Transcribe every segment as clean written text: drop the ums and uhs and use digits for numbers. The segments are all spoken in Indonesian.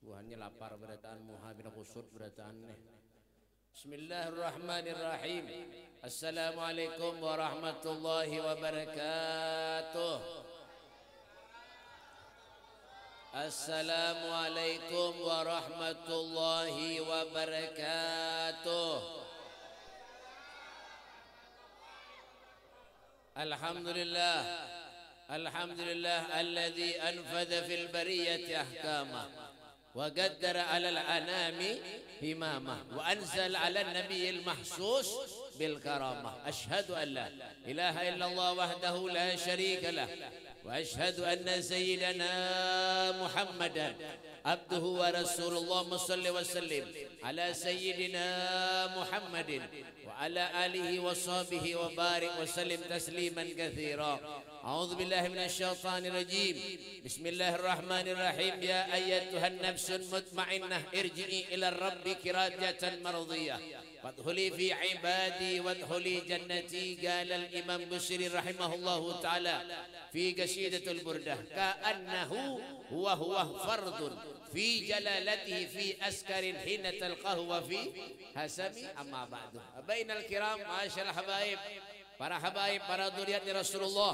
Buhannya lapar berataan muha bin kusut berataan nih. Bismillahirrahmanirrahim. Assalamualaikum warahmatullahi wabarakatuh. Assalamualaikum warahmatullahi wabarakatuh. Alhamdulillah. Alhamdulillah alladzi anfadha fil bariyati ahkamah wa qaddara 'alal anami himamah wa anzala 'alan nabiyil mahsus bil karamah. Asyhadu an la ilaha illallah wahdahu la syarika lah wa asyhadu anna sayyidana Muhammadan abduhu wa rasulullah. Shalli wa sallim ala sayyidina Muhammadin wa ala alihi wa sahbihi wa barik wa sallim tasliman katsira. A'udzu billahi minasyaitonir rajim. Bismillahirrahmanirrahim. Ya ayyatuhan nafsul mutmainnah irji'i ila rabbiki radiyatan mardiyah fadkhuli fi ibadi wadkhuli jannati. Qala al-imam Busiri rahimahullahu ta'ala fi qasidatul burdah ka'annahu huwa fardun fi jalalatihi fi askarin hina talqahu wa fi hasami amma ba'du. Bainal kiram masyaallah habaib, para habaib, para dzurriyyatnya Rasulullah.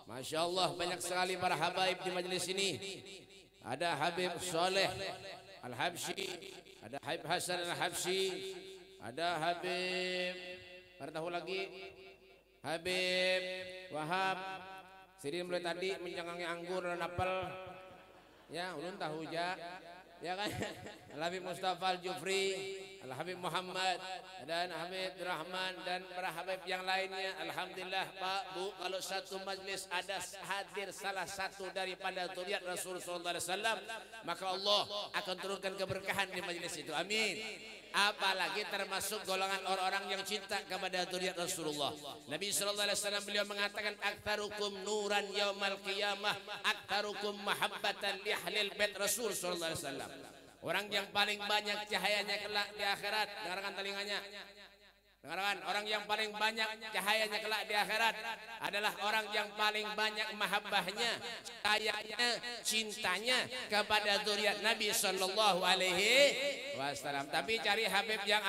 Masya Allah banyak sekali para habaib di majelis ini. Ada Habib Soleh Al-Habsyi, ada Habib Hasan Al-Habsyi, ada Habib, pada tahu lagi Habib Wahab. Sidin mulai tadi menjangangi anggur dan apel. Ya, ulun tahu ya kan. Al-Habib Mustafa Al-Jufri, Al-Habib Muhammad, dan Habib Rahman, dan para habib yang lainnya. Alhamdulillah Pak Bu, kalau satu majlis ada hadir salah satu daripada dzurriyyat Rasul sallallahu alaihi wasallam, maka Allah akan turunkan keberkahan di majlis itu. Amin. Apalagi termasuk golongan orang-orang yang cinta kepada dzurriyyat Rasulullah. Nabi sallallahu alaihi wasallam beliau mengatakan aktsarukum nuran yaumal qiyamah aktsarukum mahabbatan li ahlil bait Rasul sallallahu alaihi wasallam. Orang yang paling banyak cahayanya kelak di akhirat, dengarkan telinganya. Dengarkan, orang yang paling banyak cahayanya kelak di akhirat adalah orang yang paling banyak mahabbahnya, cintanya kepada dzurriyyat Nabi sallallahu alaihi wasallam. Tapi cari habib yang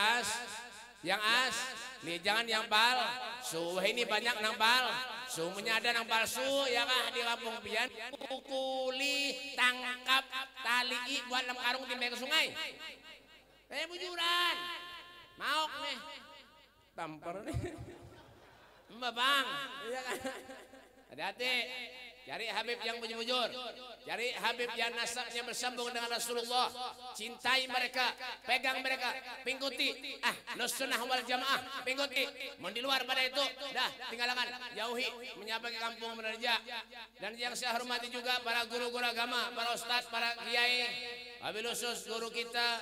nih, jangan yang palsu. Ini banyak nang palsu, ada nang palsu ya kah di kampung pian. Pukuli, tangkap, tali buat dalam karung timbe ke sungai. Bujuran. Maok nih. Tampar nih. Mbak Bang. Iya kan? Hati-hati. Cari habib yang bujur-bujur. Cari habib yang nasabnya bersambung dengan Rasulullah. Cintai mereka, pegang mereka, pingkuti. Sunnah wal jamaah, pingkuti. Mau di luar pada itu, dah tinggalkan, jauhi, menyapa ke kampung menerja. Dan yang saya hormati juga para guru-guru agama, para ustadz, para kiai, wabil khusus guru kita,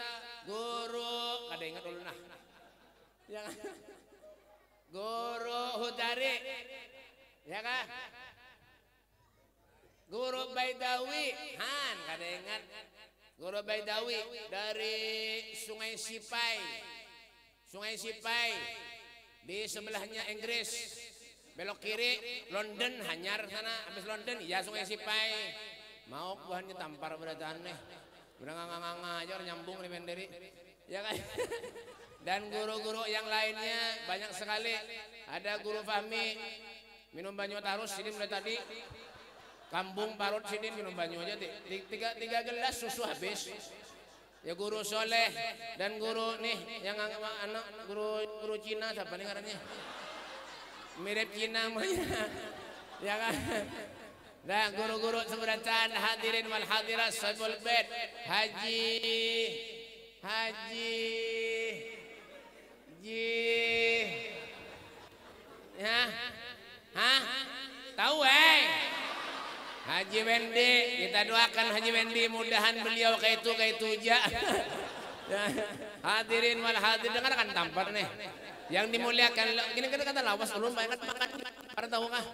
guru, kada ingat dulu nah. Ya kan? Guru Hudari, ya kan? Guru Baidawi, kada ingat. Guru Baidawi dari Sungai Sipai. Sungai Sipai di sebelahnya Inggris. Belok kiri London, Hanyar sana, habis London ya Sungai Sipai. Mau buahnya tampar berataan nih. Udah nganga-nganga aja orang nyambung nih mendiri. Ya kan? Dan guru-guru yang lainnya banyak sekali. Ada Guru Fahmi minum banyu tarus ini mulai tadi. Kambung parut sini minum banyu aja tiga gelas susu habis. Ya Guru Soleh dan guru nih yang anak guru Cina siapa nih ngarannya? Mirip Cina namanya. Ya kan? Nah, guru-guru seberatan hadirin wal hadirat sahibul bait Haji ya. Tahu Haji Wendi, kita doakan Haji Wendi mudahan beliau kayak itu aja. Hadirin wal hadir, dengarkan tampar nih. Yang dimuliakan, gini kata lawas ulun banget makan. Para tahu kah?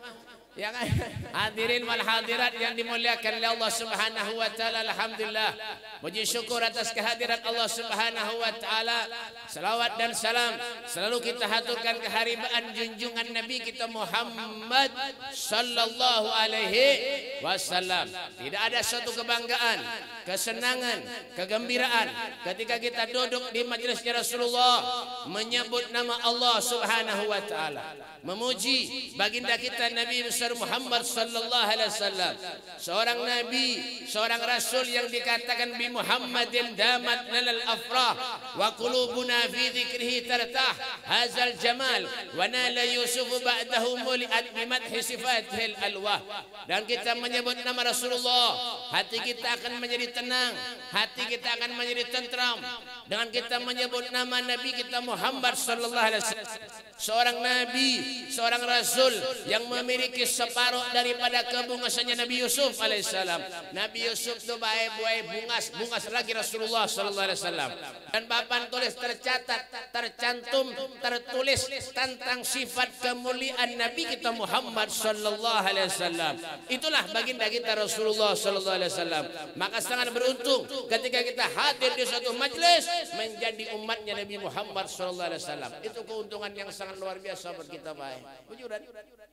Ya kan? Hadirin wal hadirat yang dimuliakan oleh Allah Subhanahu wa taala, alhamdulillah. Puji syukur atas kehadiran Allah Subhanahu wa taala. Salawat dan salam selalu kita haturkan keharibaan junjungan Nabi kita Muhammad sallallahu alaihi wasallam. Tidak ada suatu kebanggaan, kesenangan, kegembiraan ketika kita duduk di majelisnya Rasulullah menyebut nama Allah Subhanahu wa taala, memuji baginda kita Nabi besar Muhammad sallallahu alaihi wasallam, seorang nabi, seorang rasul yang dikatakan bi Muhammadin damat lalal afrah wa qulubuna fi dzikrihi tartah hazal jamal wa nala yusuf ba'dahu muliat bi madhi sifatihil alwah. Dan kita menyebut nama Rasulullah, hati kita akan menjadi tenang, hati kita akan menjadi tentram dengan kita menyebut nama Nabi kita Muhammad sallallahu alaihi wasallam, seorang nabi, seorang rasul yang memiliki separuh daripada kebungasannya Nabi Yusuf alaihissalam. Nabi Yusuf itu baik-baik bungas lagi Rasulullah sallallahu alaihi wasallam. Dan papan tulis tercatat, tercantum, tertulis tentang sifat kemuliaan Nabi kita Muhammad sallallahu alaihi wasallam. Itulah baginda kita Rasulullah sallallahu alaihi wasallam. Maka sangat beruntung ketika kita hadir di suatu majelis menjadi umatnya Nabi Muhammad sallallahu alaihi wasallam. Itu keuntungan yang sangat luar biasa buat kita, baik. Bujuran,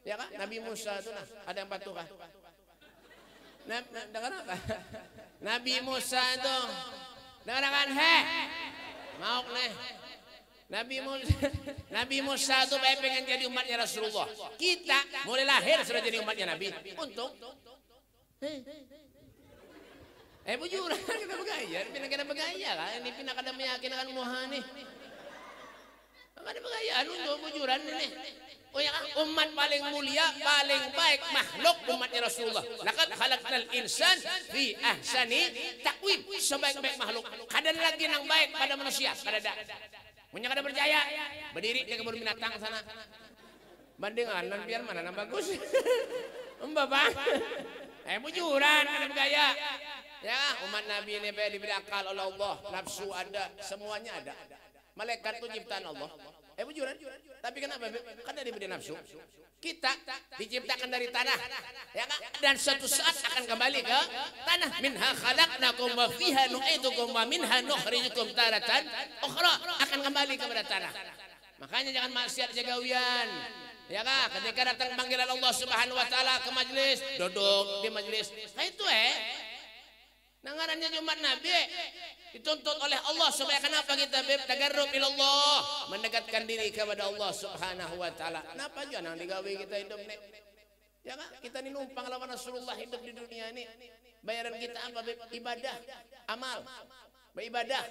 ya kan? Nabi Musa itu nah, ada yang patuh kah? Dengar apa? Nabi Musa itu, dengarkan mau nih. Nabi Musa itu baik pengen jadi umatnya Rasulullah. Kita mulai lahir sudah jadi umatnya Nabi. Untung. Bujuran kita bergaya, pindah bergaya kan? Ini pindah kada meyakinkan muhani. Ada pegayaan untuk bujuran ini. Oh ya, umat paling mulia, paling baik makhluk umatnya Rasulullah. Laqad khalaqnal insan fi ahsani taqwim. Sebaik-baik makhluk. Kada lagi yang baik pada manusia, kada ada. Punya kada percaya, berdiri di kebun binatang sana. Bandingan biar mana yang bagus. Mbak. Bujuran ada bergaya. Ya, umat Nabi ini diberi akal oleh Allah, nafsu ada, semuanya ada. Malaikat itu ciptaan Allah. Bujuran. Tapi kenapa? Karena diberi nafsu. Kita diciptakan dari tanah, ya kan? Dan suatu saat akan kembali ke tanah. Minha khalaqnakum wa fiha nu'idukum wa minha nukhrijukum taratan ukhra. Akan kembali kepada tanah. Makanya jangan maksiat jagawian. Ya kan? Ketika datang panggilan Allah Subhanahu wa taala ke majelis, duduk di majelis. Nah itu nangarannya umat Nabi dituntut oleh Allah supaya kenapa kita tagarrub ilallah, mendekatkan diri kepada Allah Subhanahu wa taala. Kenapa jangan digawe kita hidup nih? Ya kan? Kita ini numpang lawan Rasulullah hidup di dunia ini. Bayaran kita apa? Ibadah, amal. Beribadah.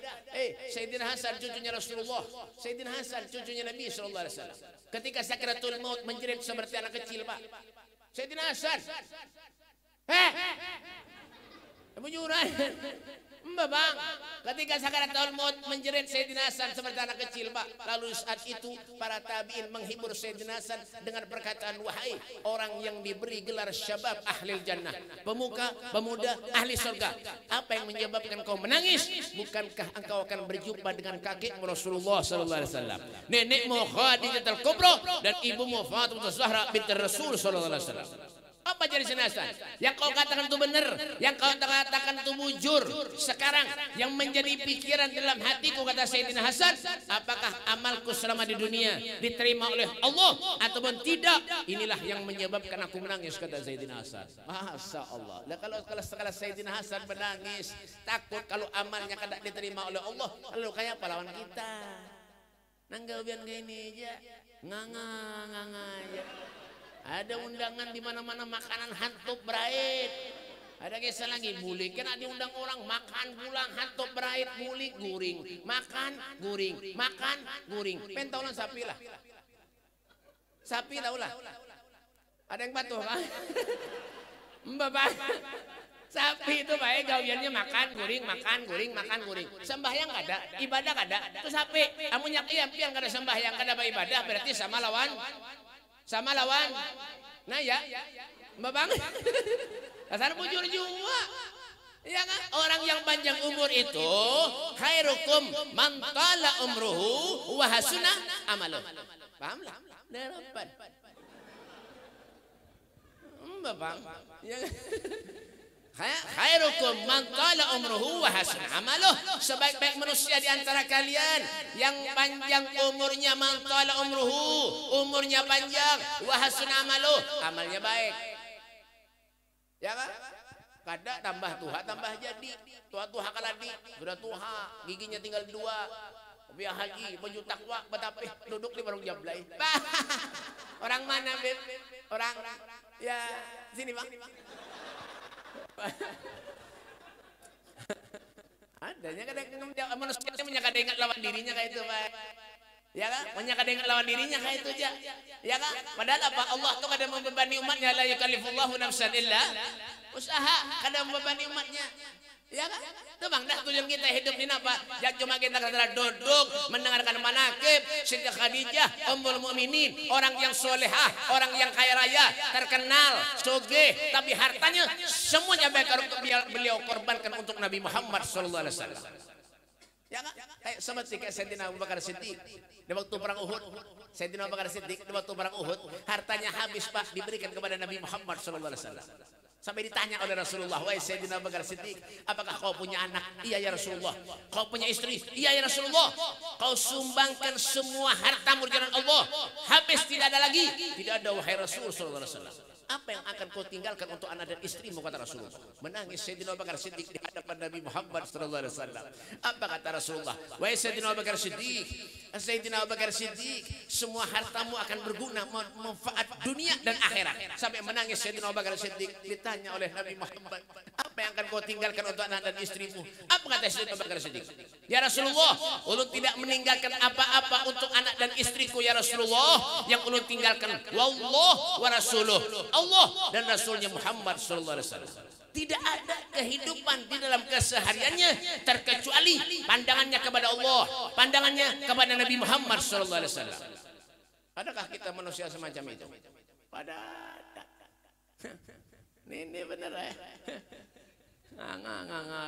Sayyidina Hasan cucunya Rasulullah, Sayyidina Hasan cucunya Nabi sallallahu alaihi wasallam. Ketika sakaratul maut menjerit seperti anak kecil, Pak. Sayyidina Hasan. Bujuran. Bang, ketika sakaratul maut menjerit Sayyidina Hasan seperti anak kecil, Pak. Lalu saat itu para tabi'in menghibur Sayyidina Hasan dengan perkataan, wahai orang yang diberi gelar syabab ahlil jannah, pemuda ahli surga, apa yang menyebabkan kau menangis? Bukankah engkau akan berjumpa dengan kakekmu Rasulullah sallallahu alaihi wasallam, nenekmu Khadijatul Kubra dan ibumu Fatimah Zahra binti Rasul sallallahu alaihi wasallam? Apa jadi senasan? Yang kau katakan itu benar, yang kau katakan itu bujur. Sekarang yang menjadi pikiran dalam hatiku, kata Sayyidina Hasan, apakah amalku selama di dunia diterima oleh Allah ataupun tidak? Inilah yang menyebabkan aku menangis, kata Sayyidina Hasan. Masya Allah. Nah, kalau Sayyidina Hasan menangis, takut kalau amalnya tidak diterima oleh Allah, lalu kayak pahlawan kita. Nanggawian gini aja, nganga aja. Ada undangan di mana-mana makanan hantop berait. Ada kisah lagi bulik, kan ada undang orang makan pulang hantop berait, bulik guring, makan guring, makan guring. Pentaulan sapi lah. Sapi lah ulah. Ada yang patuh kan? Mbak. Sapi itu baik gawiannya makan guring, makan guring, makan guring. Sembahyang kada, ibadah kada. Itu sapi. Amunnya pian kada sembahyang, kada ibadah, berarti sama lawan. Nah ya Mbak Bang, dasar bujur juga ya kan? Orang yang panjang umur itu khairukum man tala umruhu wa hasuna amaluh. Paham lah? Derapan. Bang. Khairukum man tala umruhu wa hasan amaluh. Sebaik-baik manusia di antara kalian yang panjang umurnya, man tala umruhu, umurnya panjang, wa hasan amaluh, amalnya baik. Ya kan? Kada tambah tuha tambah jadi. Tuha kaladi, sudah tuha, giginya tinggal 2. Biar haji, baju takwa, betapa duduk di warung jablay. Orang mana, Beb? Orang ya sini, Bang. Adanya kadang manusia menyangka ingat lawan dirinya kayak itu, Pak. Ya kan? Menyangka ingat lawan dirinya kayak itu aja. Ya kan? Padahal apa? Allah tuh kadang membebani umatnya, la yukallifullahu nafsan illa usaha, kadang membebani umatnya. Ya kan? Tuh Bang, dah tujuan kita hidup ini apa? Jangan cuma kita kata duduk mendengarkan manakib Siti Khadijah Ummul Mukminin, orang yang solehah, orang yang kaya raya, terkenal, sugih, tapi hartanya semuanya bakar untuk beliau korbankan untuk Nabi Muhammad sallallahu alaihi wasallam. Ya kan? Kayak seperti Sayyidina Abu Bakar Siddiq di waktu perang Uhud. Sayyidina Abu Bakar Siddiq di waktu perang Uhud, hartanya habis Pak diberikan kepada Nabi Muhammad sallallahu alaihi wasallam. Sampai ditanya oleh Rasulullah, wahai Sayyidina Abu Bakar Siddiq, apakah kau punya anak? Iya ya Rasulullah. Kau punya istri? Iya ya Rasulullah. Kau sumbangkan semua hartamu di jalan Allah, habis tidak ada lagi. Tidak ada wahai Rasul sallallahu alaihi wasallam. Apa yang akan kau tinggalkan untuk anak dan istrimu, kata Rasulullah. Menangis Sayyidina Abu Bakar Siddiq di hadapan Nabi Muhammad sallallahu alaihi wasallam. Apa kata Rasulullah? Wahai Sayyidina Abu Bakar Siddiq, Sayyidina Abu Bakar Siddiq, semua hartamu akan berguna, manfaat dunia dan akhirat. Sampai menangis Sayyidina Abu Bakar Siddiq ditanya oleh Nabi Muhammad, apa yang akan kau tinggalkan untuk anak dan istrimu? Apa kata Sayyidina Abu Bakar Siddiq? Ya Rasulullah, ulun tidak meninggalkan apa-apa untuk anak dan istriku ya Rasulullah. Yang ulun tinggalkan wallah wa rasuluh, Allah dan Rasulnya Muhammad sallallahu alaihi wasallam. Tidak ada kehidupan di dalam kesehariannya terkecuali pandangannya kepada Allah, pandangannya kepada Nabi Muhammad sallallahu alaihi wasallam. Adakah kita manusia semacam itu? Pada ini benar ya.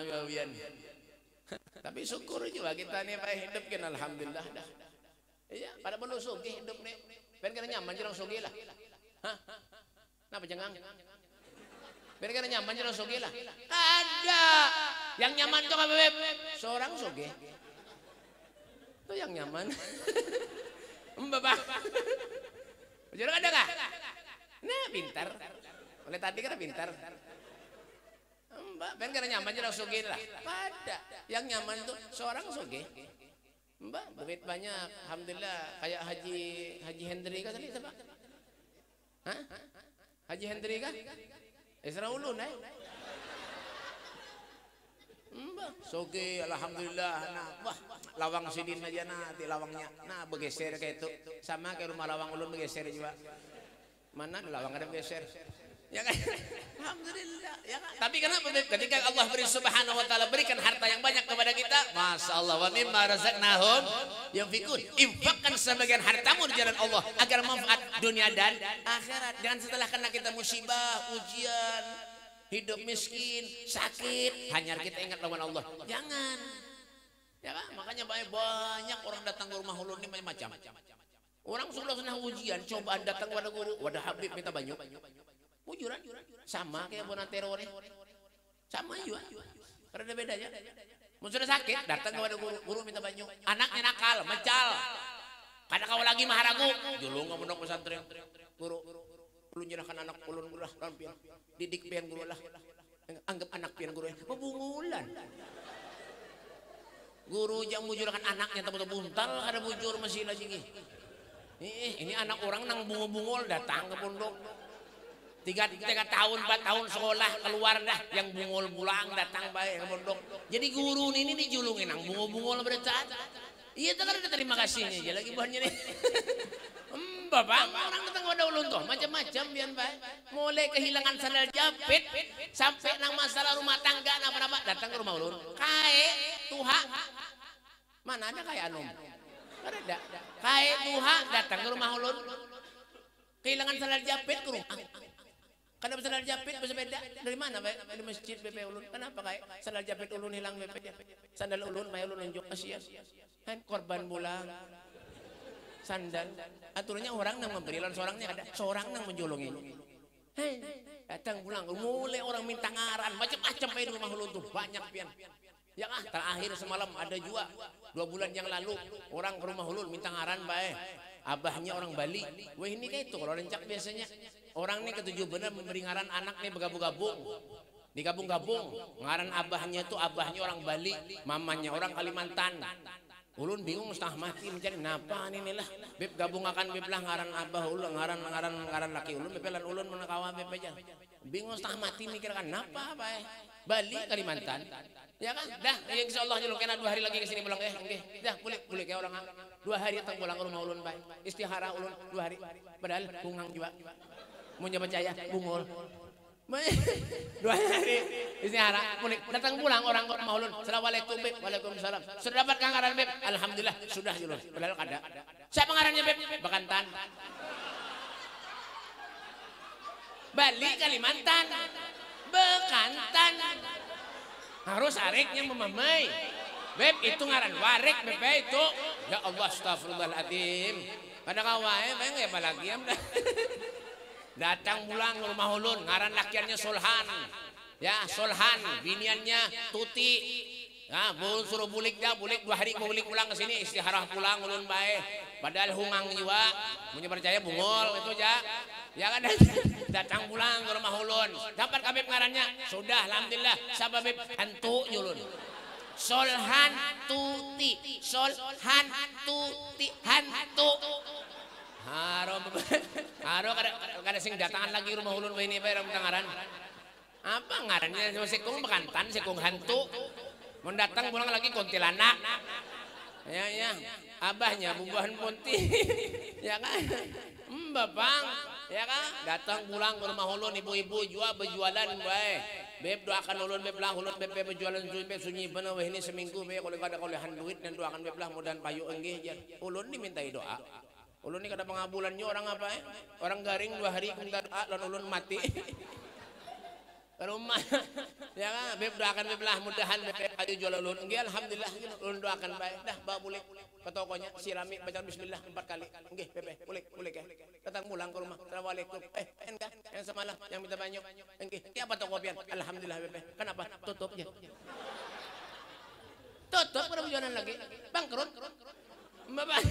Gawian. Tapi syukur juga kita nih Pak hidup kan alhamdulillah dah. Iya, pada perlu sugih hidup nih. Ben kana nyaman jeung sugih lah. Hah? Napa cengang? Ben kana nyaman jeung sugih lah. Ada. Yang nyaman tuh apa, Beb? Seorang sugih. Itu yang nyaman. Mbak. Jujur ada enggak? Nah, pintar. Oleh tadi kan pintar. Mbak, ben kana nyaman jeung sugih lah. Ada. Yang nyaman tuh seorang sugih. Mbak, duit banyak, alhamdulillah. Kayak Haji Hendri kan tadi Pak? Hah? Haji Hendri kan? Isra ulun Mbak, soge alhamdulillah. Nah, wah, lawang sidin aja nanti lawangnya. Nah, bergeser kayak itu. Sama kayak rumah lawang ulun bergeser juga. Mana lawang ada bergeser? Ya kan? Alhamdulillah. Ya kan? Tapi kenapa ketika Allah beri subhanahu wa ta'ala berikan harta yang banyak kepada kita, Masya Allah, wa mimma razaqnahum yunfikun. Infakkan sebagian hartamu di jalan Allah agar manfaat dunia dan akhirat. Jangan setelah kena kita musibah, ujian, hidup miskin, sakit, hanya kita ingat lawan Allah. Jangan. Ya kan? Makanya banyak orang datang ke rumah ulun ini macam-macam. Orang sudah ujian, cobaan datang kepada guru, wadah Habib minta banyak. Ujuran sama kayak bona teroris, sama juga, karena ada bedanya. Sudah sakit datang kepada guru minta banyu, anaknya nakal, mecal, kadang kau lagi maharagu, dulu nggak menok pesantren, guru, ulun nyerahkan anak ulun guru lah, didik pian guru lah, anggap anak pian guru, pebungulan. Guru yang mujurkan anaknya tapi buntal, ada bujur masih lagi. Ini anak orang nang bungo-bungol datang ke pondok. 3 tahun 4 tahun sekolah keluar dah yang bungol pulang datang baik ke pondok. Jadi guru ini dijulungin nang bungol bercat. Iya itu kan ada terima kasihnya aja lagi bahannya nih. Bapak orang datang pada ulun tuh macam-macam bian baik. Mulai kehilangan sandal jepit sampai nang masalah rumah tangga apa-apa datang ke rumah ulun. Kae tuha mana ada kayak anum? Ada. Kae tuha datang ke rumah ulun. Kehilangan sandal jepit ke rumah. Karena sandal jepit bersepeda dari mana Pak? Dari masjid BP ulun. Kenapa kayak sandal jepit ulun hilang BP? Sandal ulun may ulun nunjuk kasihan. Kan korban bulang. Sandal. Aturannya orang nang memberi lawan seorangnya ada seorang nang menjolongi. Datang pulang, mulai orang minta ngaran, macam-macam di rumah ulun tuh, banyak pian. Ya kan, terakhir semalam ada juga 2 bulan yang lalu orang ke rumah ulun minta ngaran bae. Abahnya orang Bali. Wah ini kayak itu kalau rencak biasanya orang nih ketujuh bener memberi ngaran anak nih bergabung-gabung. Digabung-gabung, ngaran abahnya tuh abahnya orang Bali, mamanya orang Kalimantan. Ulun bingung setengah mati mencari napa ini lah. Beb gabung akan beb lah ngaran abah ulun, ngaran laki ulun, beb lan ulun menakawa beb aja. Bingung setengah mati mikirkan napa bae. Bali Kalimantan. Ya kan? Dah, ya insyaallah nyeluk kena 2 hari lagi ke sini pulang nggih. Dah, boleh kayak orang 2 hari datang pulang ke rumah ulun bae. Istihara ulun 2 hari. Padahal bungang juga. Mau nyoba percaya bungul. 2 hari istihara mulik datang pulang orang ke rumah ulun. Assalamualaikum beb. Waalaikumsalam. Sudah dapat ngaran beb? Alhamdulillah sudah julur. Padahal ada. Siapa ngarannya beb? Bekantan. Bali Kalimantan. Bekantan. Harus areknya memamai. Beb itu ngaran warek beb itu. Ya Allah astagfirullahaladzim. Pada kawae bae nggak lagi ya. Datang pulang ke rumah ulun, ngaran lakiannya Solhan. Ya, Solhan, biniannya Tuti. Nah, ulun suruh bulik 2 hari bulik pulang ke sini, istihara pulang ulun bae. Padahal hungang juga, punya percaya bungol itu ja. Ya kan datang pulang ke rumah ulun. Dapat kabib ngarannya? Sudah, alhamdulillah. Siapa bib? Hantu ulun. Solhan Tuti. Solhan Tuti hantu. Haro kada sing datangan lagi rumah ulun ini bae ngaran. Apa ngarannya sikung bekantan, sikung hantu. Mendatang pulang lagi kuntilanak. Ya. Abahnya bubuhan punti. Ya kan? Bapang, ya kan? Datang pulang ke rumah ulun ibu-ibu juga berjualan bae. Beb doakan ulun beb lah ulun beb berjualan sunyi bener weh ini seminggu beb kalau kada kolehan duit dan doakan beb lah mudahan payu enggih jar. Ulun dimintai doa. Ulun ini kada pengabulannya orang apa orang garing 2 hari minta doa lan ulun mati. Ke rumah. Ya kan beb doakan beb lah mudahan beb payu jual ulun enggih alhamdulillah ulun doakan bae. Dah bawa bulik ke tokonya sirami baca bismillah 4 kali. Enggih beb bulik ya. Datang pulang ke rumah. Assalamualaikum. Enggak yang semalam yang minta banyak. Enggih. Apa toko pian? Alhamdulillah beb. Kenapa? Tutup ya. Tutup kada jualan lagi. Bangkrut. Bapak.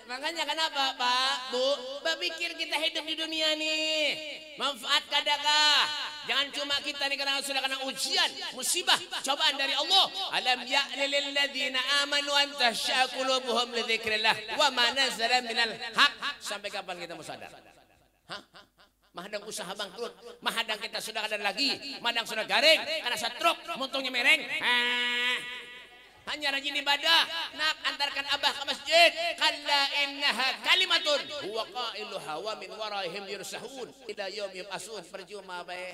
Makanya kenapa Pak, Bu? Berpikir kita hidup di dunia nih. Manfaat kadakah? Jangan cuma kita nih karena sudah kena ujian, musibah, cobaan dari Allah. Alam ya'ni lil ladzina amanu an tahsya'a qulubuhum li dzikrillah wa ma nazala minal haq. Sampai kapan kita mau sadar? Hah? Mahadang usaha bangkrut, mahadang kita sudah ada lagi, mahadang sudah garing, karena setruk, muntungnya mereng. Hanya rajin ibadah, nak antarkan abah ke masjid. Kalla innaha kalimatun huwa qailuha wa min waraihim yursahun ila yaum yub'atsun. Percuma bae.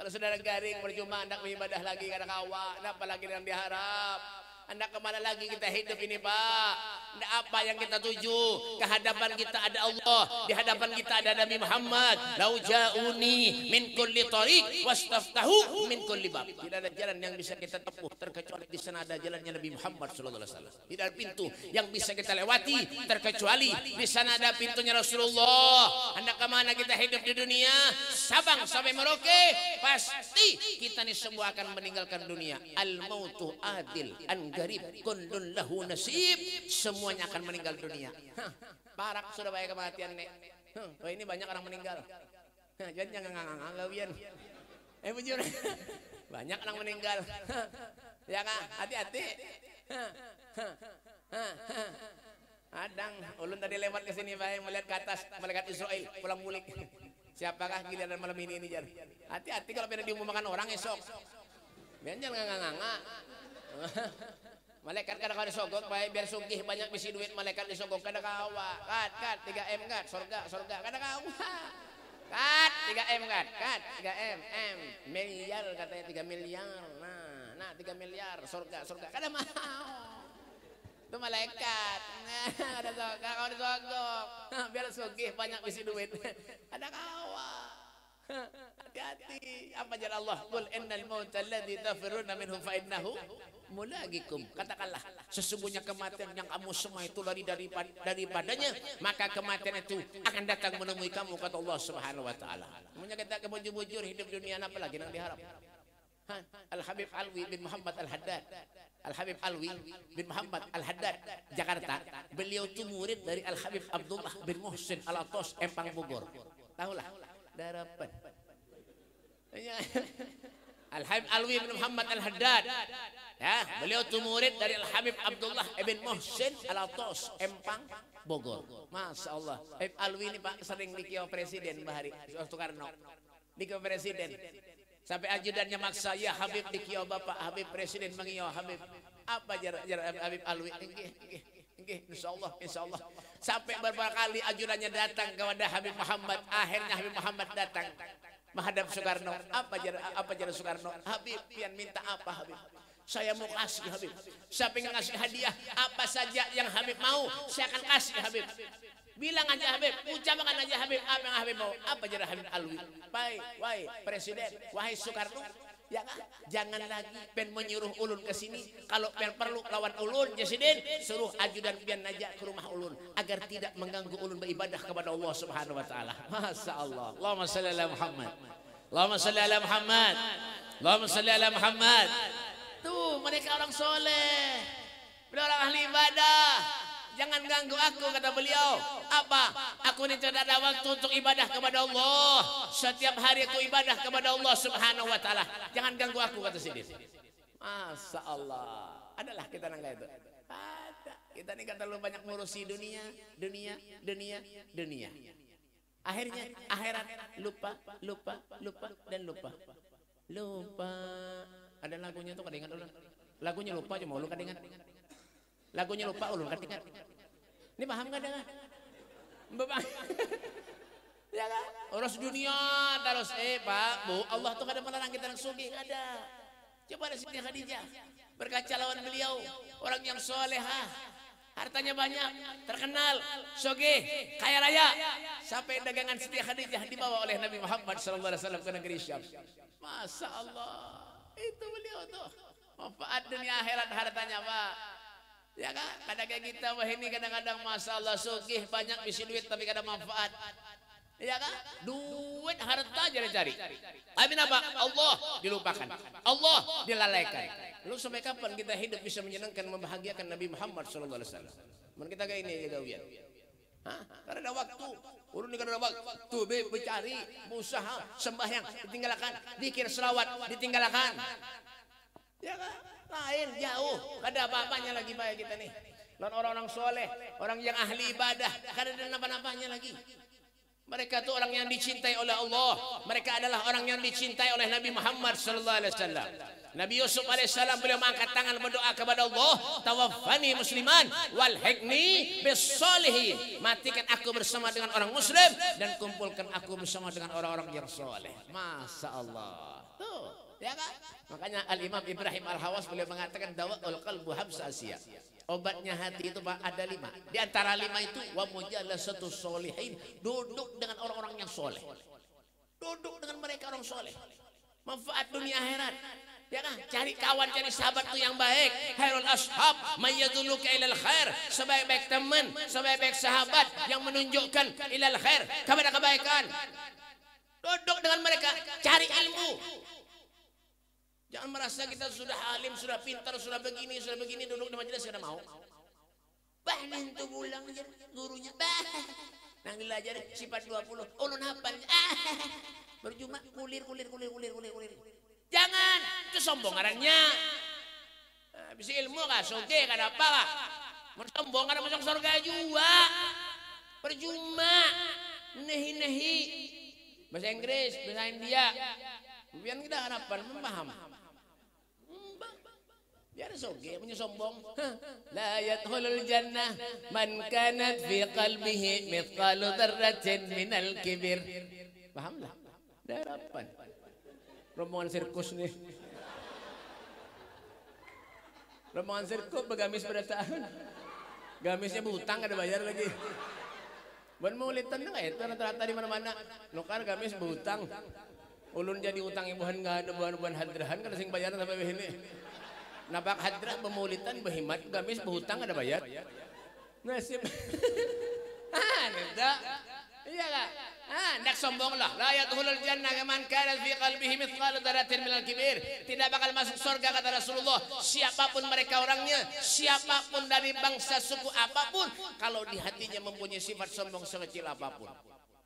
Kalau saudara garing percuma hendak beribadah lagi kada kawa, apalagi yang diharap. Anda kemana lagi kita hidup ini Pak? Apa yang kita tuju? Kehadapan kita ada Allah, di hadapan kita ada Nabi Muhammad. Lau ja'uni min kulli tariq wastaftahu min kulli bab. Tidak ada jalan yang bisa kita tempuh terkecuali di sana ada jalannya Nabi Muhammad sallallahu alaihi wasallam. Tidak ada pintu yang bisa kita lewati terkecuali di sana ada pintunya Rasulullah. Anda kemana kita hidup di dunia? Sabang sampai Merauke, pasti kita ini semua akan meninggalkan dunia. Al mautu adil an garib kullun lahu nasib. Semuanya akan meninggal dunia. Parak sudah banyak kematian nek. Wah ini banyak orang meninggal. Jangan nganggawian. Bujur. Banyak orang meninggal. Ya kan? Hati-hati. Adang, ulun tadi lewat ke sini bae melihat ke atas malaikat Israel pulang mulik. Siapakah giliran malam ini jar? Hati-hati kalau pernah diumumkan orang esok. Jangan nganga-nganga. Malaikat kadang-kadang disogok baik biar sugih banyak bisi duit malaikat disogok kada kawa. Kat 3M kat surga kada kawa. Kat 3M kat 3M miliar katanya 3 miliar. Nah 3 miliar surga kada mau. Itu malaikat. Ada surga kau disogok. Biar sugih banyak bisi duit. Kada kawa. Hati-hati. Apa jalan Allah? Qul innal mauta alladzi tafirruna minhu fa innahu mulaqikum. Katakanlah, sesungguhnya kematian yang kamu semua itu lari daripadanya, maka kematian itu akan datang menemui kamu, kata Allah Subhanahu wa taala. Semuanya kita kebujur-bujur hidup dunia apa lagi yang diharap? Al-Habib Alwi bin Muhammad Al-Haddad. Al-Habib Alwi bin Muhammad Al-Haddad, Jakarta. Beliau itu murid dari Al-Habib Abdullah bin Muhsin Al-Atos, Empang Bogor. Tahulah, Darapan. Al-Habib Alwi bin Muhammad Al-Haddad, ya, beliau itu murid dari Al-Habib Abdullah bin Muhsin Al-Atos, Empang Bogor. Masya Allah. Habib Alwi ini Pak sering dikiau presiden Bahari Soekarno, dikiau presiden. Sampai ajudannya maksa, ya Habib dikiau Bapak Habib presiden mengiau Habib. Apa jarak Habib Alwi? Insya Allah, insya Allah. Sampai beberapa kali ajudannya datang kepada Habib Muhammad. Akhirnya Habib Muhammad datang menghadap Soekarno. Apa jarak Soekarno? Habib, pian minta apa Habib? Saya mau kasih Habib. Saya pengen ngasih hadiah apa saja yang Habib mau, saya akan kasih Habib. Bilang aja Habib, ucapkan aja Habib apa yang Habib mau. Apa jarak Habib Alwi? Baik, wahai presiden, wahai Soekarno, ya kan? Jangan lagi pen menyuruh ulun ke sini. Kalau pen perlu lawan ulun, presiden suruh ajudan pian aja ke rumah ulun agar tidak mengganggu ulun beribadah kepada Allah Subhanahu wa taala. Masya Allah. Allahumma shalli ala Muhammad. Allahumma shalli ala Muhammad. Allahumma shalli ala Muhammad. Tuh, mereka orang soleh. Beliau orang ahli ibadah. Jangan ganggu aku, kata beliau. Apa? Aku ini tidak ada waktu untuk ibadah kepada Allah. Setiap hari aku ibadah kepada Allah Subhanahu wa taala. Jangan ganggu aku, kata Sidin. Masya Allah. Adalah kita nangga itu. Ada. Kita ini kan terlalu banyak ngurusi dunia. Akhirnya akhirat lupa. Ada lagunya tuh kadang ulun. Lagunya lupa cuma ulun kadang. Lagunya lupa ulun kadang. Ini paham enggak dengar? Ya kan? Urus dunia terus Pak, Bu, Allah tuh kadang melarang kita sugih, ada. Coba ada Siti Khadijah. Berkaca lawan beliau, orang yang solehah. Hartanya banyak, terkenal, sugih, kaya raya. Sampai dagangan Siti Khadijah dibawa oleh Nabi Muhammad SAW ke negeri Syam. Masya Allah. Itu beliau tuh. Manfaat dunia akhirat hartanya Pak. Ya kan? Kadang kayak kita wah ini kadang-kadang masalah sugih banyak bisi duit tapi kadang manfaat. Ya kan? Duit harta aja dicari. Tapi apa? Allah dilupakan. Allah dilalaikan. Lu sampai kapan kita hidup bisa menyenangkan membahagiakan Nabi Muhammad sallallahu alaihi wasallam? Men kita kayak ini ya gawian. Hah? Karena ada waktu. Urun kada ada waktu bercari, berusaha, sembahyang ditinggalkan, zikir selawat ditinggalkan. Ya kan? Lain jauh, kada apa-apanya lagi baik kita nih. Lawan orang-orang soleh, orang yang ahli ibadah, kada ada apa-apanya lagi. Mereka tuh orang yang dicintai oleh Allah. Mereka adalah orang yang dicintai oleh Nabi Muhammad sallallahu alaihi wasallam. Nabi Yusuf alaihissalam beliau mengangkat tangan berdoa kepada Allah, tawaffani musliman walhiqni bis-sholihin. Matikan aku bersama dengan orang muslim dan kumpulkan aku bersama dengan orang-orang yang soleh. Masya Allah. Tuh, ya kan? Makanya Al-Imam Ibrahim Al-Hawas beliau mengatakan dawaul qalbu habsa asya. Obatnya hati itu Pak ada 5. Di antara 5 itu wa mujalasatu sholihin, duduk dengan orang-orang yang soleh. Duduk dengan mereka orang soleh. Manfaat dunia akhirat. Ya kan? Cari kawan, cari sahabat itu yang baik. Khairul ashab may yadulluka ilal khair. Sebaik-baik teman, sebaik-baik sahabat yang menunjukkan ilal khair, kepada kebaikan. Duduk dengan mereka, cari ilmu. Jangan merasa kita sudah alim, sudah pintar, sudah begini, duduk di majelis sudah mau. Bah, nanti pulang aja gurunya. Bah, nang dilajar sifat 20. Ulun hafal. Berjuma kulir. Jangan, itu sombong orangnya. Bisa ilmu kah, soge kan apa kah? Mau sombong karena masuk surga juga. Percuma, nehi. Bahasa Inggris, bahasa India. Biar kita harapan memaham. Biar soge punya sombong. La yadkhulul jannah man kanat fi qalbihi mithqalu dzarratin minal kibir. Pahamlah? Harapan. Rombongan sirkus nih. Rombongan sirkus begamis pada tahun. Gamisnya berhutang ada bayar lagi. Ban maulitan na itu rata-rata di mana-mana. No kan gamis berhutang. Ulun jadi utang ibuhan enggak ada buhan hadrahan kan sing bayaran sampai begini. Napak hadrah pemaulitan behimat gamis berhutang ada bayar. Nasib. Nida. Iya enggak? Ndak sombong lah. La yadkhulul jannah man kana fi qalbihi mithqalu dzarratin minal kibir. Tidak bakal masuk surga kata Rasulullah. Siapapun mereka orangnya, siapapun dari bangsa suku apapun, kalau di hatinya mempunyai sifat sombong sekecil apapun.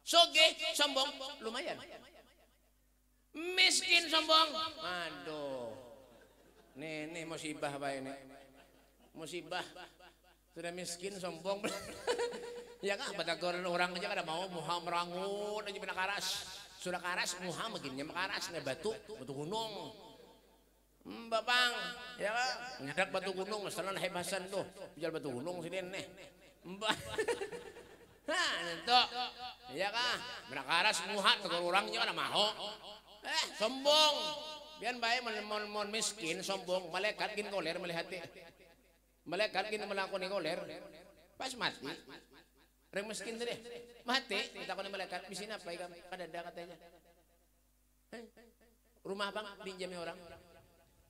Soge sombong lumayan. Miskin sombong. Aduh. Nih musibah apa ini? Musibah. Sudah miskin sombong. Ya kan batagor orang aja kada mau muha merangun aja pina karas. Sudah karas muha maginnya makaras nih batu gunung. Babang, ya kan nyadak batu gunung masalah hebasan tuh. Jual batu gunung sini nih. Mbah. Itu. Ya kan pina karas muha tegur orangnya kada mau. Sombong. Biar bae mon miskin sombong malaikat gin koler melihati. Malaikat gin melakoni koler. Pas mati. Orang miskin deh, mati. Kita kau malaikat, bisin apa ikam? Kadada katanya. Rumah bang, pinjamnya orang.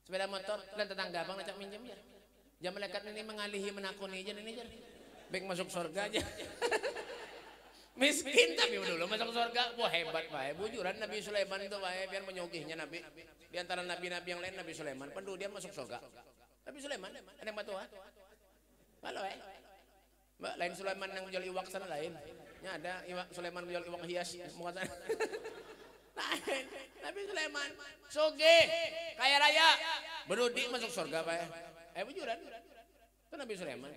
Sepeda motor, dan tetangga bang ngajak minjem ya. Jam malaikat ini mengalihi menakuni aja ini aja. Baik masuk surga aja. Miskin tapi dulu masuk surga, wah hebat pak. Bujuran Nabi Sulaiman itu pak, biar menyogihnya Nabi. Di antara nabi-nabi yang lain Nabi Sulaiman, pendu dia masuk surga. Nabi Sulaiman, ada yang batu ha? Halo Mbak, lain Sulaiman yang jual iwak sana lain. Ya ada iwak Sulaiman jual iwak hias muka sana. Lain. Nabi Sulaiman soge kaya raya berudi masuk surga pak. Bujuran. Itu Nabi Sulaiman.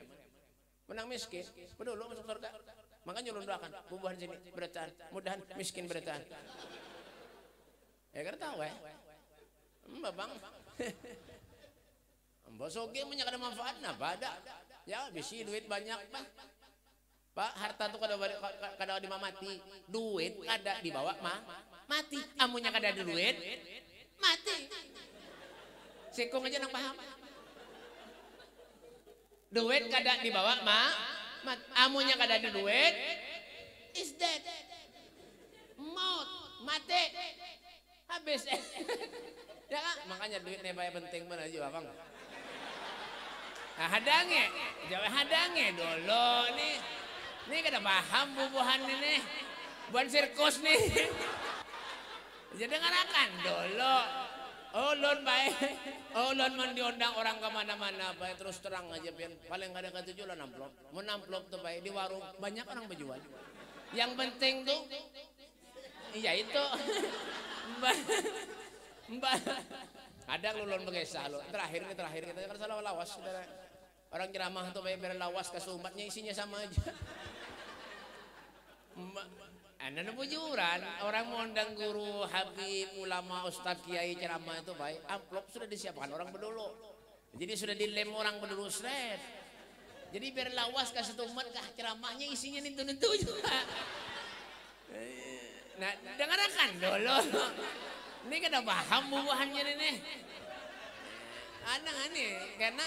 Menang miskin, dulu masuk surga. Makanya ulun doakan bubuhan sini bertahan, mudahan miskin bertahan. Ya kan tahu Mbak bang. Mbak soge punya kada manfaat apa ada. Ya bisi duit banyak pak harta tuh kada dimamati duit kada dibawa mati amunya kada ada duit mati sekong aja nang paham duit kada dibawa amunya kada ada duit is dead maut mati habis ya kan makanya duitnya bayar penting mana aja bang. Hadange, jawab hadange dulu nih kada paham bubuhan ini, bukan sirkus nih. Jadi ngarakan dulu, ulun baik, ulun mau diundang orang kemana-mana baik terus terang aja pian, paling kada ketujuan amplop, mau amplop tuh baik di warung banyak orang berjual. Yang penting tuh, iya itu, mbak. Kadang lulun mengesah lo, terakhir kita kan salah lawas saudara. Orang ceramah tuh bayar lawas ke umatnya isinya sama aja. Anda bujuran orang mau undang guru, habib, ulama, ustadz, kiai ceramah itu baik. Amplop sudah disiapkan orang berdulu. Jadi sudah dilem orang berdulu seret. Jadi biar lawas ke umat kah ceramahnya isinya nintu-nintu juga. Nah, dengarkan dulu. Ini kada paham bubuhannya nih. Aneh karena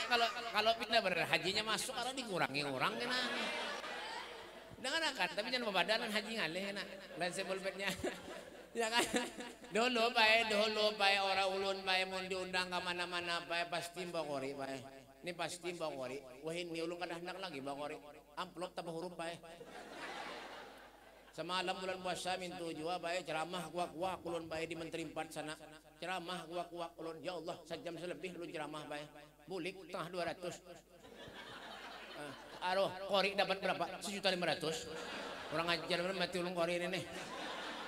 kalau pindah berhajinya masuk kalau dikurangi orang kena. Dengarkan tapi jangan babadanan haji ngalih kena. Lain sebelumnya. Ya kan. Dulu bae orang ulun bae mau diundang ke mana-mana bae pasti mbakori bae. Ini pasti mbakori. Wah ini ulun kada hendak lagi mbakori. Amplop tanpa huruf bae. Semalam bulan puasa mintu jua bae ceramah kuak-kuak ulun bae di Menteri 4 sana. Ceramah kuak-kuak ulun ya Allah sejam selebih ulun ceramah bae. Bulik tengah 200. Aduh kori dapat berapa? 1.500.000. Orang ajar bener mati ulun kori ini nih.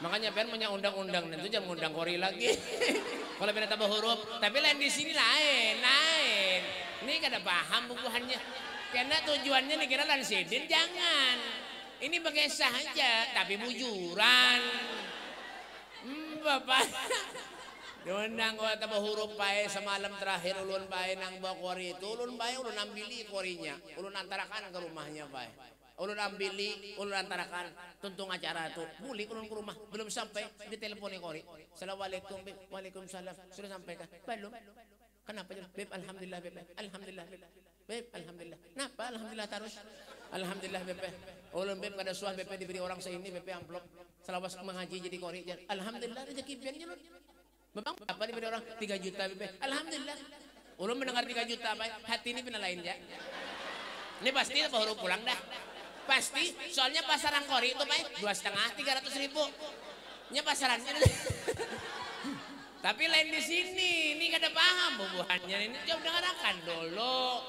Makanya pengen punya undang-undang nanti jangan undang kori lagi. Kalau beda tambah huruf, tapi lain di sini lain. Ini kada paham bubuhannya. Karena tujuannya nih kira lan sidin jangan. Ini bagai saja, tapi bujuran. Bapak. Diundang kau tambah huruf bae semalam terakhir ulun bae nang bawa kori itu ulun bae ulun ambili korinya, ulun antarakan ke rumahnya bae. Ulun ambili, ulun antarakan tuntung acara itu. Bulik ulun ke rumah, belum sampai diteleponi kori. Assalamualaikum, waalaikumsalam. Sudah sampai kah? Belum. Kenapa? Beb, alhamdulillah, beb. Alhamdulillah, beb. Beb, alhamdulillah. Kenapa alhamdulillah terus? Alhamdulillah Beb. Ulun Beb kada suah Beb diberi orang seini Beb amplop. Selawas mengaji jadi kori. Alhamdulillah rezeki pian jelun. Memang apa diberi orang 3 juta Beb. Alhamdulillah. Ulun mendengar 3 juta Beb, hati ini pina lain ya. Ini pasti baru pulang dah. Pasti, soalnya pasaran kori itu Beb 2,5 300.000. Nya pasarannya. Tapi lain di sini, ini kada paham bubuhannya ini. Jauh dengarkan dulu.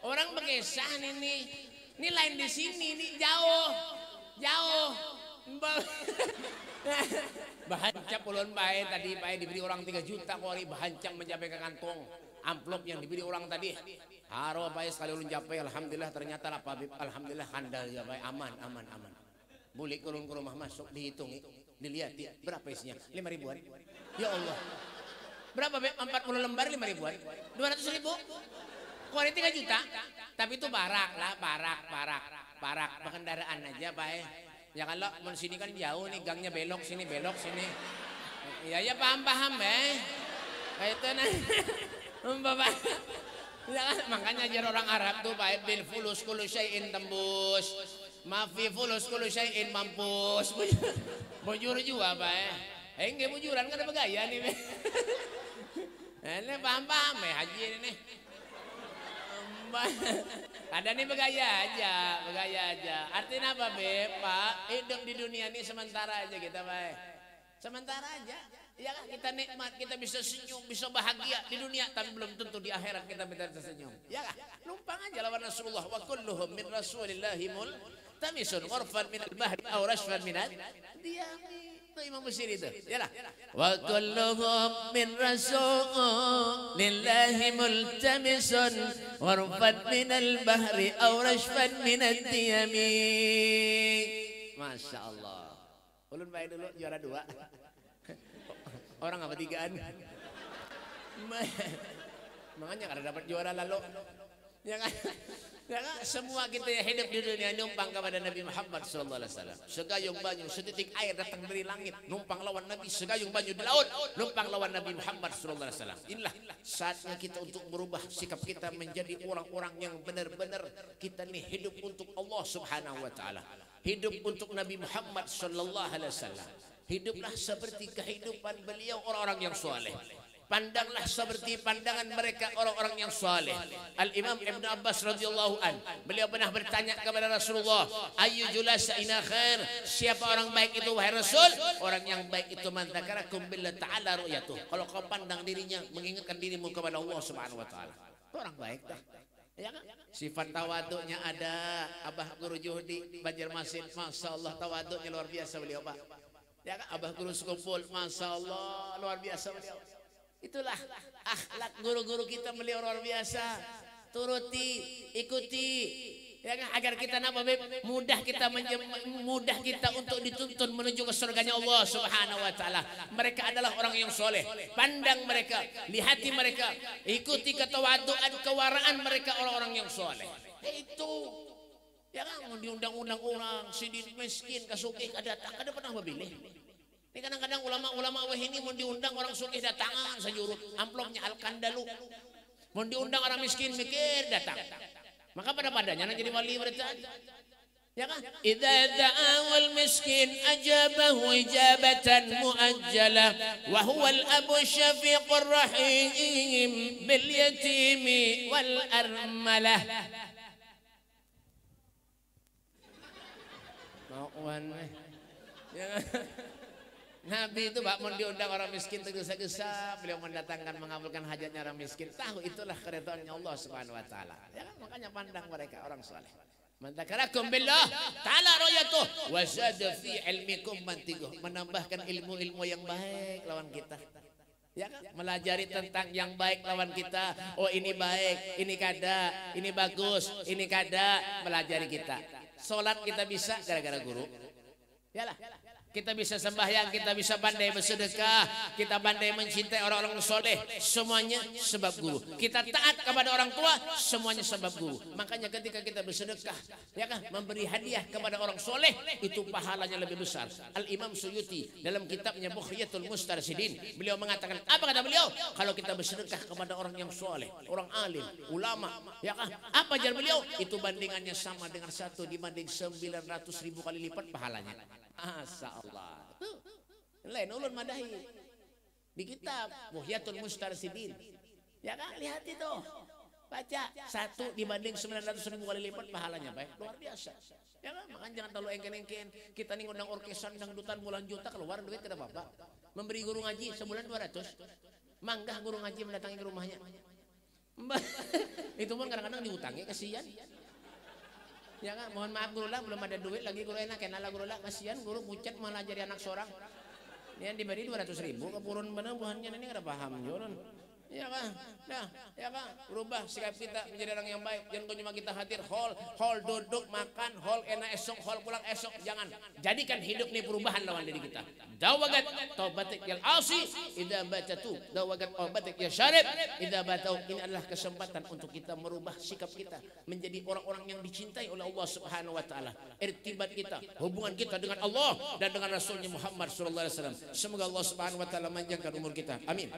Orang berkesan ini lain di sini, ini jauh. Bahancap ulun bae tadi bae diberi orang 3 juta kori bahancang mencapai ke kantong amplop yang diberi orang tadi. Haro bae sekali ulun capai alhamdulillah ternyata lah Pak Bib alhamdulillah handal ya bae aman. Bulik ulun ke rumah masuk dihitung dilihat berapa isinya 5 ribuan. Ya Allah. Berapa Beb? 40 lembar 5 ribuan. 200.000. Kori 3 juta. Tapi itu barak. Pengendaraan aja baik. Ya kalau mau sini kan jauh nih gangnya belok sini. Ya paham kayak itu nah. Bapak. Ya kan makanya jar orang Arab tuh baik bil fulus kullu syai'in tembus. Mafi fulus kullu syai'in mampus. Bujur juga baik. Enggak bujuran kan ada begaya nih. Ini paham haji ini. Ada nih begaya aja. Artinya apa Beb? Pak, hidup di dunia ini sementara aja kita baik. Sementara aja. Ya kan kita nikmat, kita bisa senyum, bisa bahagia di dunia, tapi belum tentu di akhirat kita bisa tersenyum. Ya kan? Numpang aja lawan Rasulullah wa kulluhum min Rasulillahimul tamisun ghurfan minal bahri aw rashfan minal diyami. Itu Imam Busiri itu. Yalah. Wa kulluhum min rasulillahi multamisun ghurfan minal bahri aw rashfan minad diyami. Masya Allah. Ulun baik dulu juara 2. Orang apa 3-an. Makanya kada dapat juara lalu. Ya kan? Semua kita yang hidup di dunia numpang kepada Nabi Muhammad SAW. Segayung banyu setitik air datang dari langit numpang lawan Nabi. Segayung banyu di laut numpang lawan Nabi Muhammad SAW. Inilah saatnya kita untuk merubah sikap kita menjadi orang-orang yang benar-benar kita nih hidup untuk Allah Subhanahu Wa Taala. Hidup untuk Nabi Muhammad SAW. Hiduplah seperti kehidupan beliau orang-orang yang soleh. Pandanglah seperti pandangan mereka orang-orang yang soleh. Al-Imam Ibn Abbas radhiyallahu an, beliau pernah bertanya kepada Rasulullah, ayu julasaina khair, siapa orang baik itu wahai Rasul? Orang yang baik itu man dzakarakum billah ta'ala ru'yatuh. Kalau kau pandang dirinya mengingatkan dirimu kepada Allah Subhanahu wa taala. Itu orang baik dah. Ya kan? Sifat tawaduknya ada. Abah Guru Juhdi Banjarmasin, Masya Allah tawaduknya luar biasa beliau Pak. Ya kan? Abah Guru Sekumpul, Masya Allah luar biasa beliau. Itulah akhlak guru-guru kita beliau luar biasa. Turuti, ikuti, ya kan? Agar kita mudah kita untuk dituntun menuju ke surganya Allah Subhanahu Wa Taala. Mereka adalah orang yang soleh. Pandang mereka, lihati mereka, ikuti ketawaduan, kewaraan mereka orang-orang yang soleh. Itu, ya kan? Diundang-undang orang, sidin miskin, kasukih, kada pernah memilih. Ini kadang-kadang ulama-ulama wah ini mau diundang orang sugih datangan sajurut amplopnya al-kandalu. Mau diundang orang miskin mikir datang. Maka pada-padanya jadi wali mereka. Ya kan? Idza da'awal miskin ajabahu ijabatan muajjalah wa huwa al-abu syafiqur rahim bil yatimi wal armalah. Ya kan? Nabi itu Pak mau diundang orang miskin tergesa-gesa, beliau mendatangkan mengabulkan hajatnya orang miskin. Tahu itulah keridhaannya Allah Subhanahu Wa Taala. Ya kan? Makanya pandang mereka orang saleh. Man dzakarakum billah ta'ala ra'yatuh wa zada fi ilmikum mantiquh, menambahkan ilmu-ilmu yang baik lawan kita. Ya kan? Melajari tentang yang baik lawan kita. Oh ini baik, ini kada, ini bagus, ini kada, melajari kita. Salat kita bisa gara-gara guru. Yalah. Kita bisa sembahyang, kita bisa pandai bersedekah, kita pandai mencintai orang-orang soleh, semuanya sebab guru. Kita taat kepada orang tua, semuanya sebab guru. Makanya ketika kita bersedekah, ya kan, memberi hadiah kepada orang soleh, itu pahalanya lebih besar. Al-Imam Suyuti dalam kitabnya Bughyatul Mustarsyidin, beliau mengatakan, apa kata beliau? Kalau kita bersedekah kepada orang yang soleh, orang alim, ulama, ya kan, apa ajar beliau? Itu bandingannya sama dengan 1 dibanding 900.000 kali lipat pahalanya. Masya Allah. Tuh, lain ulun madahi di kitab Bughyatul Mustarsyidin. Ya kan, lihat itu, baca 1 dibanding 900.000 kali lipat pahalanya, baik, luar biasa. Ya kan, makanya jangan terlalu engken-engken. Kita nih ngundang orkesan dangdutan bulan juta, keluar duit tidak apa-apa. Memberi guru ngaji sebulan 200, manggah guru ngaji mendatangi ke rumahnya. Itu pun kadang-kadang diutangi, kasihan. Ya kan, mohon maaf guru lah, belum ada duit lagi guru enak, kenal guru lah, kasihan guru pucat malah jadi anak seorang. Ini yang diberi 200.000 kepurun benar buhannya ini kada paham joran. Ya kan, nah, ya kan, berubah sikap kita menjadi orang yang baik. Jangan cuma kita hadir hall duduk makan, hall enak esok, hall pulang esok. Jangan, jadikan hidup ini perubahan lawan diri kita. Dawagat taubatik yal asi idza batatu, dawagat taubatik ya syarib idza batau. Ini adalah kesempatan untuk kita merubah sikap kita menjadi orang-orang yang dicintai oleh Allah Subhanahu wa taala. Irtibat kita, hubungan kita dengan Allah dan dengan Rasulnya Muhammad sallallahu alaihi wasallam. Semoga Allah Subhanahu wa taala memanjangkan umur kita. Amin.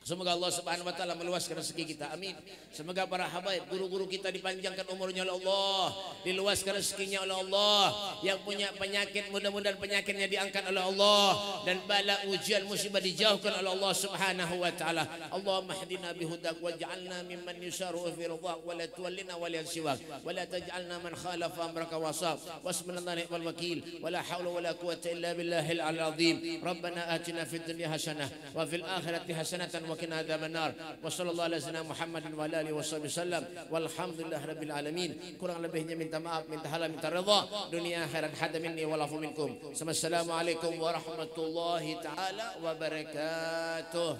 Semoga Allah Subhanahu wa taala meluaskan rezeki kita. Amin. Semoga para habaib, guru-guru kita dipanjangkan umurnya oleh Allah, diluaskan rezekinya oleh Allah. Yang punya penyakit mudah-mudahan penyakitnya diangkat oleh Allah, dan bala ujian musibah dijauhkan oleh Allah Subhanahu wa taala. Allahumma hdina bihudak waj'alna mimman yusaru fi ridhak wa la tuwallina wa la siwak wa la taj'alna man khalafa amraka wasab wasbunallahu ni'mal wakil wa la hawla wa la quwwata illa billahil azim. Rabbana atina fid dunya hasanah wa fil akhirati hasanatan وقنا عذاب النار وصلى الله على سيدنا محمد وعلى اله وصحبه وسلم والحمد لله رب العالمين. Kurang lebihnya minta maaf, minta halal, minta redha dunia akhirat. Hada minni walafu minkum. Assalamualaikum warahmatullahi taala wabarakatuh.